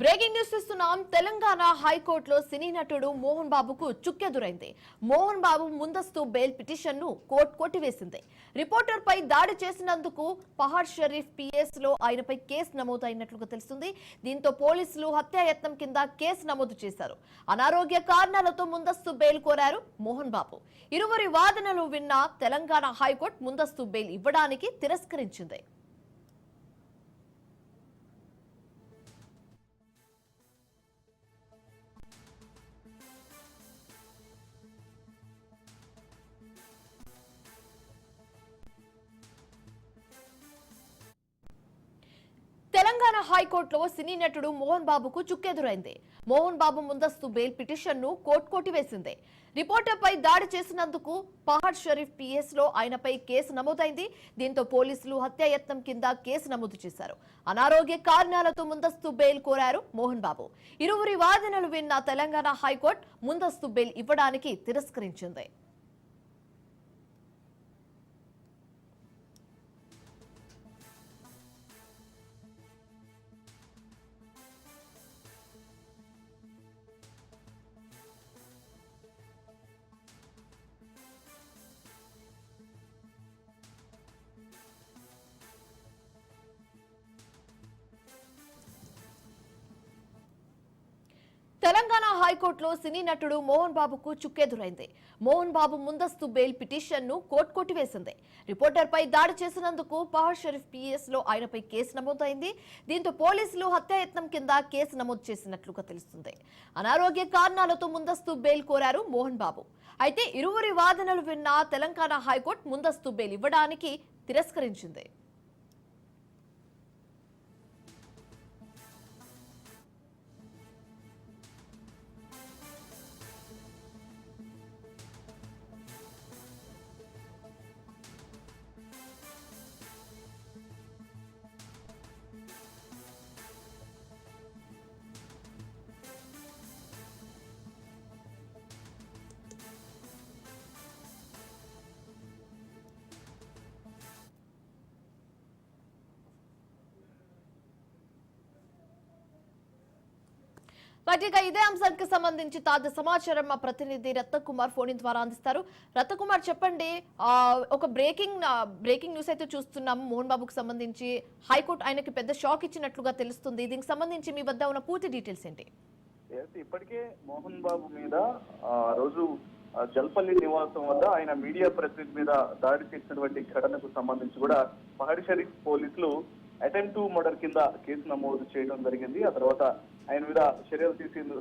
Breaking news ఇస్తున్నాం. తెలంగాణ హైకోర్టులో సినీ నటుడు మోహన్ బాబుకు చుక్కెదురైంది. మోహన్ బాబు ముందస్తు బెయిల్ పిటిషన్ ను కోర్టు కొట్టివేసింది. రిపోర్టర్ పై దాడి చేసినందుకు పహాడ్ షరీఫ్ పిఎస్ లో ఆయనపై కేసు నమోదైనట్లుగా తెలుస్తుంది. దీంతో పోలీసులు హత్యాయత్నం కింద కేసు నమోదు చేశారు. అనారోగ్య కారణాలతో ముందస్తు బెయిల్ కోరారు మోహన్ బాబు. ఇరువురి వాదనలు విన్న తెలంగాణ హైకోర్టు ముందస్తు బెయిల్ ఇవ్వడానికి తిరస్కరించింది. తెలంగాణ హైకోర్టులో సినీ నటుడు మోహన్ బాబుకు చుక్కెదురైంది. మోహన్ బాబు ముందస్తు బెయిల్ పిటిషన్ ను కోర్టు కొట్టివేసింది. రిపోర్టర్ పై దాడి చేసినందుకు పహాడ్ షరీఫ్ పిఎస్ లో ఆయనపై కేసు నమోదైంది. దీంతో పోలీసులు హత్యాయత్నం కింద కేసు నమోదు చేశారు. అనారోగ్య కారణాలతో ముందస్తు బెయిల్ కోరారు మోహన్ బాబు. ఇరువురి వాదనలు విన్న తెలంగాణ హైకోర్టు ముందస్తు బెయిల్ ఇవ్వడానికి తిరస్కరించింది. తెలంగాణ హైకోర్టులో సినీ నటుడు మోహన్ బాబుకు చుక్కెదురైంది. మోహన్ బాబు ముందస్తు బెయిల్ పిటిషన్ ను కోర్టు కొట్టివేసింది. రిపోర్టర్ పై దాడి చేసినందుకు పహాడ్ షరీఫ్ పిఎస్ లో ఆయనపై కేసు నమోదైంది. దీంతో పోలీసులు హత్యాయత్నం కింద కేసు నమోదు చేసినట్లుగా తెలుస్తుంది. అనారోగ్య కారణాలతో ముందస్తు బెయిల్ కోరారు మోహన్ బాబు. అయితే ఇరువురి వాదనలు విన్న తెలంగాణ హైకోర్టు ముందస్తు బెయిల్ ఇవ్వడానికి తిరస్కరించింది. ఇక ఇదే అంశానికి సంబంధించి తాజా సమాచారం మా ప్రతినిధి రత్నకుమార్ ఫోన్ ద్వారా అందిస్తారు. రత్నకుమార్, చెప్పండి. ఒక బ్రేకింగ్ న్యూస్ అయితే చూస్తున్నాము. మోహన్ బాబుకు సంబంధించి హైకోర్టు ఆయనకి పెద్ద షాక్ ఇచ్చినట్లుగా తెలుస్తుంది. దీనికి సంబంధించి మీ వద్ద ఉన్న పూర్తి డీటెయిల్స్ ఏంటి? ఇప్పటికే మోహన్ బాబు మీద రోజు జల్పల్లి నివాసం వద్ద ఆయన మీడియా ప్రతినిధి మీద దాడి చేసినటువంటి ఘటనకు సంబంధించి కూడా పహాడ్ షరీఫ్ పోలీసులు అటెంప్ట్ టు మర్డర్ కింద కేసు నమోదు చేయడం జరిగింది. ఆ తర్వాత ఆయన మీద చర్యలు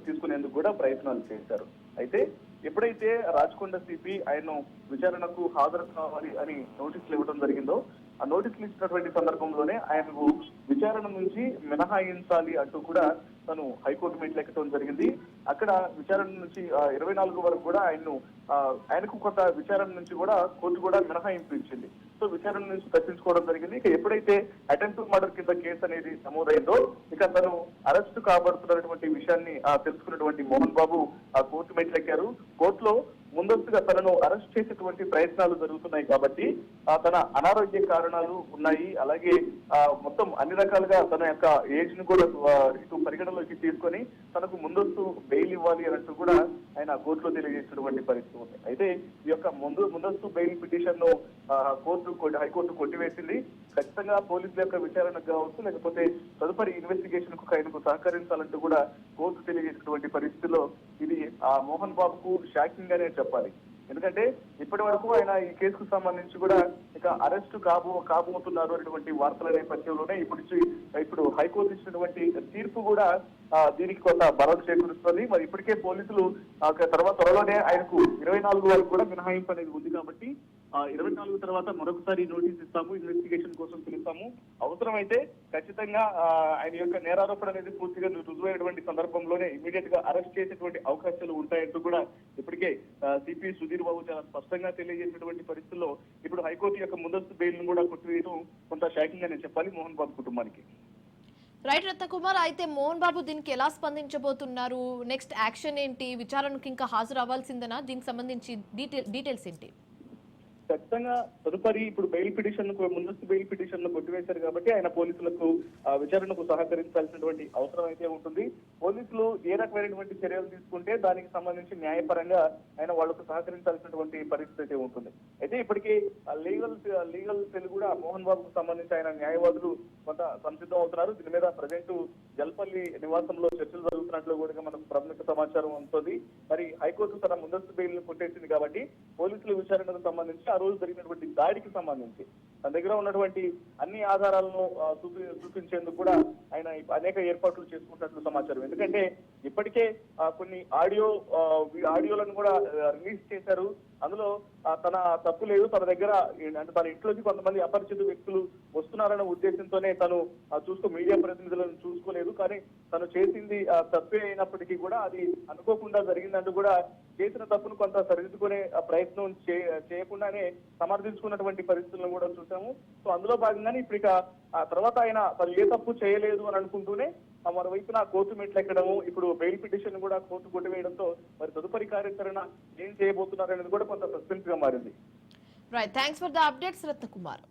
తీసుకునేందుకు కూడా ప్రయత్నాలు చేశారు. అయితే ఎప్పుడైతే రాచకొండ సిపి ఆయన్ను విచారణకు హాజరు కావాలి అని నోటీసులు ఇవ్వడం జరిగిందో, ఆ నోటీసులు ఇచ్చినటువంటి సందర్భంలోనే ఆయనకు విచారణ నుంచి మినహాయించాలి అంటూ కూడా తను హైకోర్టు మెట్లెక్కడం జరిగింది. అక్కడ విచారణ నుంచి 24 వరకు కూడా ఆయనకు కొంత విచారణ నుంచి కూడా కోర్టు కూడా మినహాయింపు ఇచ్చింది. సో విచారణ నుంచి తప్పించుకోవడం జరిగింది. ఇక ఎప్పుడైతే అటెంప్ట్ టు మర్డర్ కింద కేసు అనేది నమోదైందో, ఇక తను అరెస్టు కాబడుతున్నటువంటి విషయాన్ని తెలుసుకున్నటువంటి మోహన్ బాబు ఆ కోర్టు మెట్లెక్కారు. కోర్టులో ముందస్తుగా తనను అరెస్ట్ చేసేటువంటి ప్రయత్నాలు జరుగుతున్నాయి కాబట్టి తన అనారోగ్య కారణాలు ఉన్నాయి, అలాగే మొత్తం అన్ని రకాలుగా తన యొక్క ఏజ్ ను కూడా ఇటు పరిగణలోకి తీసుకొని తనకు ముందస్తు బెయిల్ ఇవ్వాలి అన్నట్టు కూడా ఆయన కోర్టులో తెలియజేసినటువంటి పరిస్థితి ఉంది. అయితే ఈ యొక్క ముందస్తు బెయిల్ పిటిషన్ ను హైకోర్టు కొట్టివేసింది. ఖచ్చితంగా పోలీసుల యొక్క విచారణకు కావచ్చు, లేకపోతే తదుపరి ఇన్వెస్టిగేషన్ కు ఆయనకు సహకరించాలంటూ కూడా కోర్టు తెలియజేసినటువంటి పరిస్థితిలో ఇది మోహన్ బాబుకు షాకింగ్ గానే చెప్పాలి. ఎందుకంటే ఇప్పటి వరకు ఆయన ఈ కేసుకు సంబంధించి కూడా ఇక అరెస్టు కాబోతున్నారు అనేటువంటి వార్తల నేపథ్యంలోనే ఇప్పుడు హైకోర్టు ఇచ్చినటువంటి తీర్పు కూడా దీనికి కొంత భరోసా చేకూరుస్తుంది. మరి ఇప్పటికే పోలీసులు త్వరలోనే ఆయనకు 24 వరకు కూడా మినహాయింపు అనేది ఉంది కాబట్టి 24 తర్వాత మరొకసారి నోటీస్ ఇస్తాము, ఇన్వెస్టిగేషన్ కోసం పిలుస్తాము. అవసరమైతే ఖచ్చితంగా ఆయన యొక్క నేరారోపణ అనేది పూర్తిగా రుజువైనటువంటి సందర్భంలోనే ఇమీడియట్ గా అరెస్ట్ చేసేటువంటి అవకాశాలు ఉంటాయంటూ కూడా ఇప్పటికే సిపి సుధీర్ బాబు చాలా స్పష్టంగా తెలియజేసినటువంటి పరిస్థితుల్లో ఇప్పుడు హైకోర్టు యొక్క ముందస్తు బెయిల్ ను కూడా కొట్టివేయడం కొంత షాకింగ్ అనే చెప్పాలి మోహన్ బాబు కుటుంబానికి. రైట్ రత్నకుమార్, అయితే మోహన్ బాబు దీనికి ఎలా స్పందించబోతున్నారు? నెక్స్ట్ యాక్షన్ ఏంటి? విచారణకు ఇంకా హాజరు అవ్వాల్సిందేనా? దీనికి సంబంధించి డీటెయిల్స్ ఏంటి? ఖచ్చితంగా తదుపరి ఇప్పుడు బెయిల్ పిటిషన్ ముందస్తు బెయిల్ పిటిషన్ కొట్టివేశారు కాబట్టి ఆయన పోలీసులకు విచారణకు సహకరించాల్సినటువంటి అవసరం అయితే ఉంటుంది. పోలీసులు ఏ రకమైనటువంటి చర్యలు తీసుకుంటే దానికి సంబంధించి న్యాయపరంగా ఆయన వాళ్ళకు సహకరించాల్సినటువంటి పరిస్థితి అయితే ఉంటుంది. అయితే ఇప్పటికీ లీగల్ సెల్ కూడా మోహన్ బాబుకు సంబంధించి ఆయన న్యాయవాదులు కొంత సంసిద్ధం అవుతున్నారు. దీని మీద ప్రజెంట్ జల్పల్లి నివాసంలో చర్చలు జరుగుతున్నట్లు కూడా మనకు ప్రాథమిక సమాచారం ఉంటుంది. మరి హైకోర్టు తన ముందస్తు బెయిల్ ను కొట్టేసింది కాబట్టి పోలీసుల విచారణకు సంబంధించి ఆ రోజు జరిగినటువంటి దాడికి సంబంధించి తన దగ్గర ఉన్నటువంటి అన్ని ఆధారాలను చూపించేందుకు కూడా ఆయన అనేక ఏర్పాట్లు చేసుకుంటున్నట్లు సమాచారం. ఎందుకంటే ఇప్పటికే కొన్ని ఆడియోలను కూడా రిలీజ్ చేశారు. అందులో తన తప్పు లేదు, తన దగ్గర అంటే తన ఇంట్లోకి కొంతమంది అపరిచిత వ్యక్తులు వస్తున్నారన్న ఉద్దేశంతోనే తను మీడియా ప్రతినిధులను చూసుకోలేదు. కానీ తను చేసింది తప్పే అయినప్పటికీ కూడా అది అనుకోకుండా జరిగిందంటూ కూడా చేసిన తప్పును కొంత సరిదిద్దుకునే ప్రయత్నం చేయకుండానే సమర్థించుకున్నటువంటి పరిస్థితులను కూడా చూసాము. సో అందులో భాగంగానే ఇప్పుడు ఇక ఆ తర్వాత ఆయన తను ఏ తప్పు చేయలేదు అని అనుకుంటూనే మరోవైపున కోర్టు మెట్లు ఎక్కడము, ఇప్పుడు బెయిల్ పిటిషన్ కూడా కోర్టు కొట్టివేయడంతో మరి తదుపరి కార్యాచరణ ఏం చేయబోతున్నారు అనేది కూడా కొంత సస్పెన్స్ గా మారింది. Right, thanks for the updates Ratnakumar.